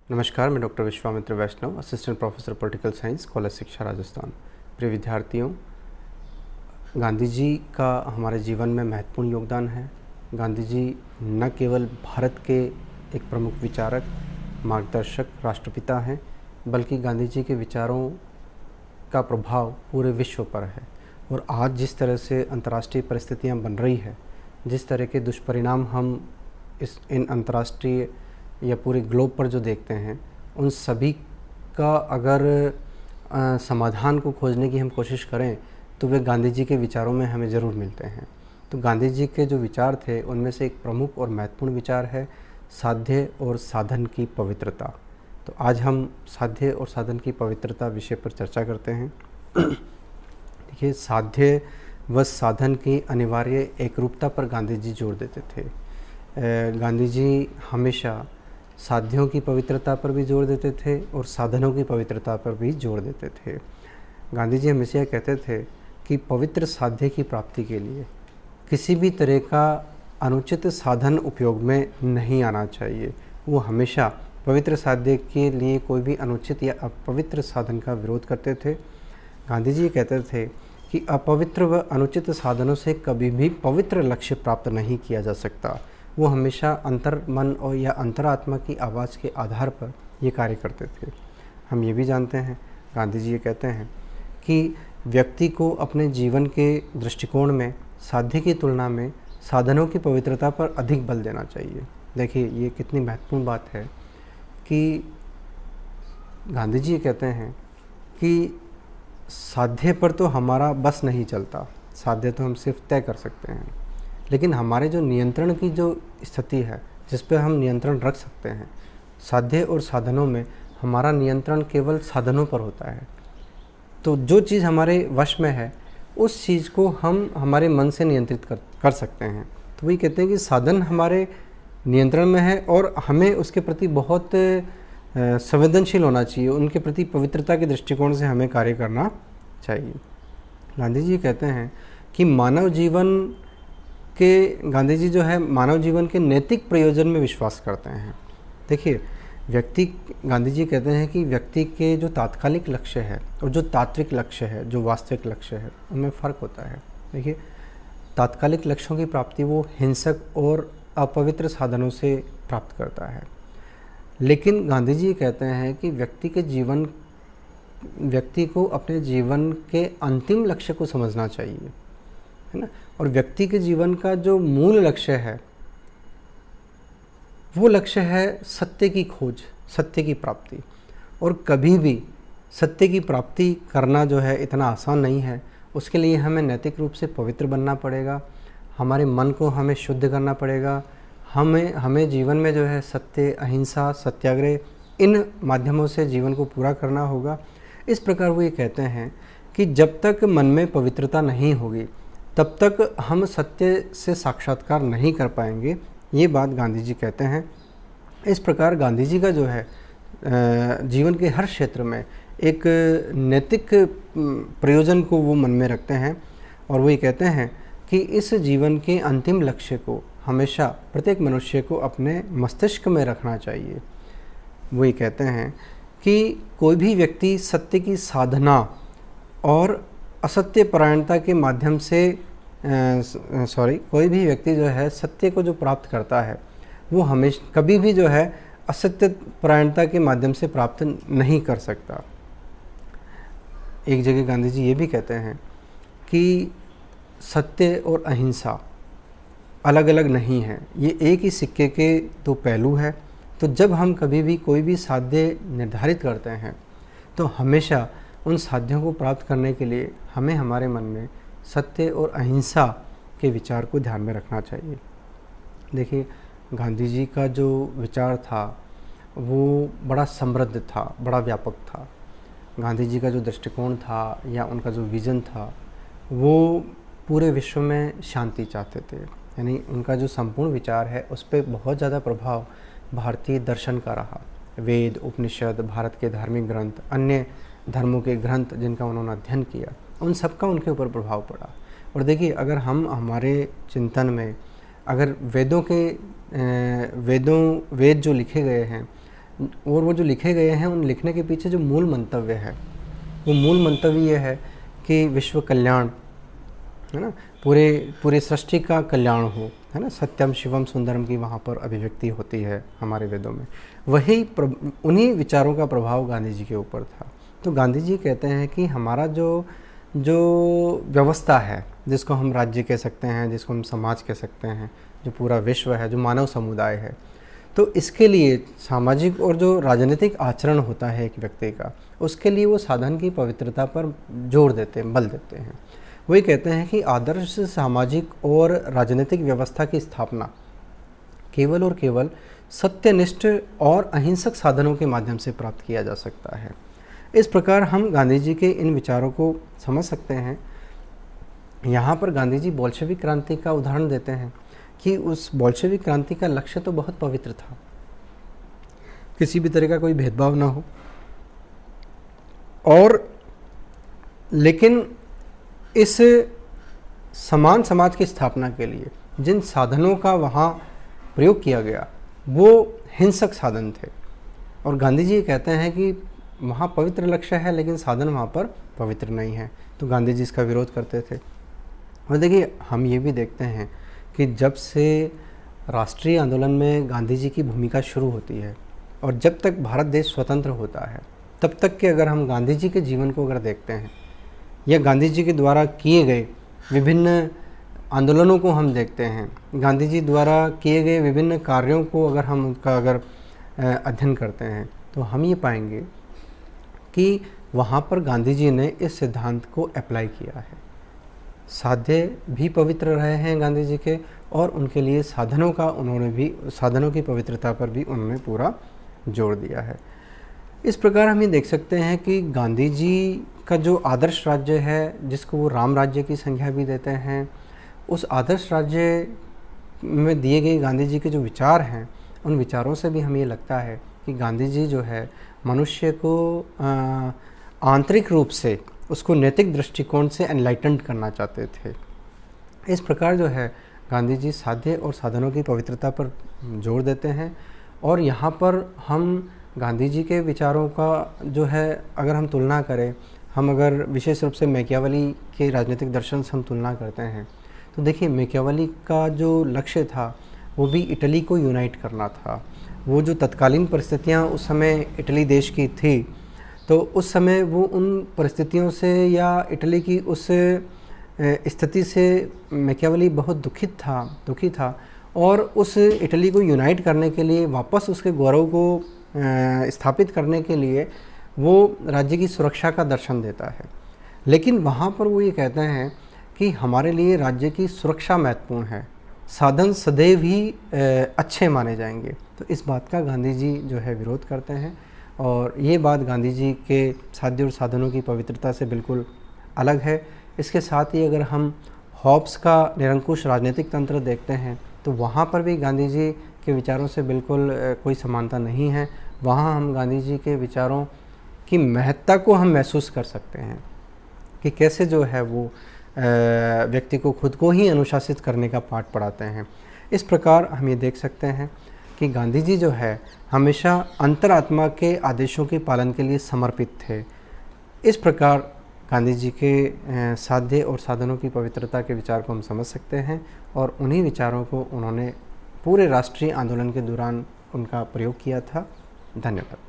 नमस्कार, मैं doctor Vishwamitra Vaishnav, assistant professor political science, college शिक्षा, राजस्थान। प्रिय विद्यार्थियों, गांधी जी का हमारे जीवन में महत्वपूर्ण योगदान है। गांधी जी न केवल भारत के एक प्रमुख विचारक, मार्गदर्शक, राष्ट्रपिता हैं, बल्कि गांधी जी के विचारों का प्रभाव पूरे विश्व पर है। और आज जिस तरह से अंतर्राष्ट्रीय परिस्थितियां बन रही है, जिस तरह के दुष्परिणाम हम इन अंतर्राष्ट्रीय या पूरे ग्लोब पर जो देखते हैं, उन सभी का अगर समाधान को खोजने की हम कोशिश करें तो वे गांधी जी के विचारों में हमें ज़रूर मिलते हैं। तो गांधी जी के जो विचार थे उनमें से एक प्रमुख और महत्वपूर्ण विचार है साध्य और साधन की पवित्रता। तो आज हम साध्य और साधन की पवित्रता विषय पर चर्चा करते हैं। देखिए, साध्य व साधन की अनिवार्य एकरूपता पर गांधी जी जोर देते थे। गांधी जी हमेशा साध्यों की पवित्रता पर भी जोर देते थे और साधनों की पवित्रता पर भी जोर देते थे। गांधी जी हमेशा कहते थे कि पवित्र साध्य की प्राप्ति के लिए किसी भी तरह का अनुचित साधन उपयोग में नहीं आना चाहिए। वो हमेशा पवित्र साध्य के लिए कोई भी अनुचित या अपवित्र साधन का विरोध करते थे। गांधी जी कहते थे कि अपवित्र व अनुचित साधनों से कभी भी पवित्र लक्ष्य प्राप्त नहीं किया जा सकता। वो हमेशा अंतर मन और या अंतरात्मा की आवाज़ के आधार पर ये कार्य करते थे। हम ये भी जानते हैं, गांधी जी ये कहते हैं कि व्यक्ति को अपने जीवन के दृष्टिकोण में साध्य की तुलना में साधनों की पवित्रता पर अधिक बल देना चाहिए। देखिए, ये कितनी महत्वपूर्ण बात है कि गांधी जी ये कहते हैं कि साध्य पर तो हमारा बस नहीं चलता, साध्य तो हम सिर्फ तय कर सकते हैं, लेकिन हमारे जो नियंत्रण की जो स्थिति है, जिस पे हम नियंत्रण रख सकते हैं, साध्य और साधनों में हमारा नियंत्रण केवल साधनों पर होता है। तो जो चीज़ हमारे वश में है उस चीज़ को हम हमारे मन से नियंत्रित कर सकते हैं। तो वही कहते हैं कि साधन हमारे नियंत्रण में है और हमें उसके प्रति बहुत संवेदनशील होना चाहिए, उनके प्रति पवित्रता के दृष्टिकोण से हमें कार्य करना चाहिए। गांधी जी कहते हैं कि गांधी जी जो है मानव जीवन के नैतिक प्रयोजन में विश्वास करते हैं। देखिए, गांधी जी कहते हैं कि व्यक्ति के जो तात्कालिक लक्ष्य है और जो तात्विक लक्ष्य है, जो वास्तविक लक्ष्य है, उनमें फ़र्क होता है। देखिए, तात्कालिक लक्ष्यों की प्राप्ति वो हिंसक और अपवित्र साधनों से प्राप्त करता है, लेकिन गांधी जी कहते हैं कि व्यक्ति को अपने जीवन के अंतिम लक्ष्य को समझना चाहिए, है ना। और व्यक्ति के जीवन का जो मूल लक्ष्य है वो लक्ष्य है सत्य की खोज, सत्य की प्राप्ति। और कभी भी सत्य की प्राप्ति करना जो है इतना आसान नहीं है। उसके लिए हमें नैतिक रूप से पवित्र बनना पड़ेगा, हमारे मन को हमें शुद्ध करना पड़ेगा। हमें जीवन में जो है सत्य, अहिंसा, सत्याग्रह, इन माध्यमों से जीवन को पूरा करना होगा। इस प्रकार वो ये कहते हैं कि जब तक मन में पवित्रता नहीं होगी तब तक हम सत्य से साक्षात्कार नहीं कर पाएंगे। ये बात गांधी जी कहते हैं। इस प्रकार गांधी जी का जो है जीवन के हर क्षेत्र में एक नैतिक प्रयोजन को वो मन में रखते हैं और वो ये कहते हैं कि इस जीवन के अंतिम लक्ष्य को हमेशा प्रत्येक मनुष्य को अपने मस्तिष्क में रखना चाहिए। वो ये कहते हैं कि कोई भी व्यक्ति सत्य की साधना और असत्य परायणता के माध्यम से कोई भी व्यक्ति जो है सत्य को जो प्राप्त करता है वो हमेशा कभी भी जो है असत्य परायणता के माध्यम से प्राप्त नहीं कर सकता। एक जगह गांधी जी ये भी कहते हैं कि सत्य और अहिंसा अलग अलग नहीं है, ये एक ही सिक्के के दो पहलू है। तो जब हम कभी भी कोई भी साध्य निर्धारित करते हैं तो हमेशा उन साध्यों को प्राप्त करने के लिए हमें हमारे मन में सत्य और अहिंसा के विचार को ध्यान में रखना चाहिए। देखिए, गांधी जी का जो विचार था वो बड़ा समृद्ध था, बड़ा व्यापक था। गांधी जी का जो दृष्टिकोण था या उनका जो विज़न था वो पूरे विश्व में शांति चाहते थे। यानी उनका जो संपूर्ण विचार है उस पर बहुत ज़्यादा प्रभाव भारतीय दर्शन का रहा। वेद, उपनिषद, भारत के धार्मिक ग्रंथ, अन्य धर्मों के ग्रंथ जिनका उन्होंने अध्ययन किया, उन सब का उनके ऊपर प्रभाव पड़ा। और देखिए, अगर हम हमारे चिंतन में अगर वेद जो लिखे गए हैं और वो जो लिखे गए हैं उन लिखने के पीछे जो मूल मंतव्य है, वो मूल मंतव्य ये है कि विश्व कल्याण, है ना, पूरे सृष्टि का कल्याण हो, है ना, सत्यम शिवम सुंदरम की वहाँ पर अभिव्यक्ति होती है हमारे वेदों में। वही उन्हीं विचारों का प्रभाव गांधी जी के ऊपर था। तो गांधी जी कहते हैं कि हमारा जो व्यवस्था है, जिसको हम राज्य कह सकते हैं, जिसको हम समाज कह सकते हैं, जो पूरा विश्व है, जो मानव समुदाय है, तो इसके लिए सामाजिक और जो राजनीतिक आचरण होता है एक व्यक्ति का, उसके लिए वो साधन की पवित्रता पर जोर देते हैं, बल देते हैं। वही कहते हैं कि आदर्श सामाजिक और राजनीतिक व्यवस्था की स्थापना केवल और केवल सत्यनिष्ठ और अहिंसक साधनों के माध्यम से प्राप्त किया जा सकता है। इस प्रकार हम गांधी जी के इन विचारों को समझ सकते हैं। यहाँ पर गांधी जी बोल्शेविक क्रांति का उदाहरण देते हैं कि उस बोल्शेविक क्रांति का लक्ष्य तो बहुत पवित्र था, किसी भी तरह का कोई भेदभाव ना हो, और लेकिन इस समान समाज की स्थापना के लिए जिन साधनों का वहाँ प्रयोग किया गया वो हिंसक साधन थे। और गांधी जी कहते हैं कि वहाँ पवित्र लक्ष्य है लेकिन साधन वहाँ पर पवित्र नहीं है, तो गांधी जी इसका विरोध करते थे। और देखिए, हम ये भी देखते हैं कि जब से राष्ट्रीय आंदोलन में गांधी जी की भूमिका शुरू होती है और जब तक भारत देश स्वतंत्र होता है, तब तक के अगर हम गांधी जी के जीवन को अगर देखते हैं या गांधी जी के द्वारा किए गए विभिन्न आंदोलनों को हम देखते हैं, गांधी जी द्वारा किए गए विभिन्न कार्यों को अगर हम उनका अध्ययन करते हैं, तो हम ये पाएंगे कि वहाँ पर गांधी जी ने इस सिद्धांत को अप्लाई किया है। साध्य भी पवित्र रहे हैं गांधी जी के, और उनके लिए साधनों की पवित्रता पर भी उन्होंने पूरा जोर दिया है। इस प्रकार हम ये देख सकते हैं कि गांधी जी का जो आदर्श राज्य है, जिसको वो राम राज्य की संज्ञा भी देते हैं, उस आदर्श राज्य में दिए गए गांधी जी के जो विचार हैं, उन विचारों से भी हमें ये लगता है कि गांधी जी जो है मनुष्य को आंतरिक रूप से उसको नैतिक दृष्टिकोण से एनलाइटेंड करना चाहते थे। इस प्रकार जो है गांधी जी साध्य और साधनों की पवित्रता पर जोर देते हैं। और यहाँ पर हम गांधी जी के विचारों का जो है अगर हम तुलना करें, हम अगर विशेष रूप से मैकियावेली के राजनीतिक दर्शन से हम तुलना करते हैं, तो देखिए मैकियावेली का जो लक्ष्य था वो भी इटली को यूनाइट करना था। वो जो तत्कालीन परिस्थितियाँ उस समय इटली देश की थी, तो उस समय वो उन परिस्थितियों से या इटली की उस स्थिति से मैकियावेली बहुत दुखी था और उस इटली को यूनाइट करने के लिए, वापस उसके गौरव को स्थापित करने के लिए वो राज्य की सुरक्षा का दर्शन देता है। लेकिन वहाँ पर वो ये कहते हैं कि हमारे लिए राज्य की सुरक्षा महत्वपूर्ण है, साधन सदैव ही अच्छे माने जाएंगे। तो इस बात का गांधी जी जो है विरोध करते हैं, और ये बात गांधी जी के साध्य और साधनों की पवित्रता से बिल्कुल अलग है। इसके साथ ही अगर हम हॉब्स का निरंकुश राजनीतिक तंत्र देखते हैं, तो वहाँ पर भी गांधी जी के विचारों से बिल्कुल कोई समानता नहीं है। वहाँ हम गांधी जी के विचारों की महत्ता को हम महसूस कर सकते हैं कि कैसे जो है वो व्यक्ति को खुद को ही अनुशासित करने का पाठ पढ़ाते हैं। इस प्रकार हम ये देख सकते हैं कि गांधी जी जो है हमेशा अंतरात्मा के आदेशों के पालन के लिए समर्पित थे। इस प्रकार गांधी जी के साध्य और साधनों की पवित्रता के विचार को हम समझ सकते हैं, और उन्हीं विचारों को उन्होंने पूरे राष्ट्रीय आंदोलन के दौरान उनका प्रयोग किया था। धन्यवाद।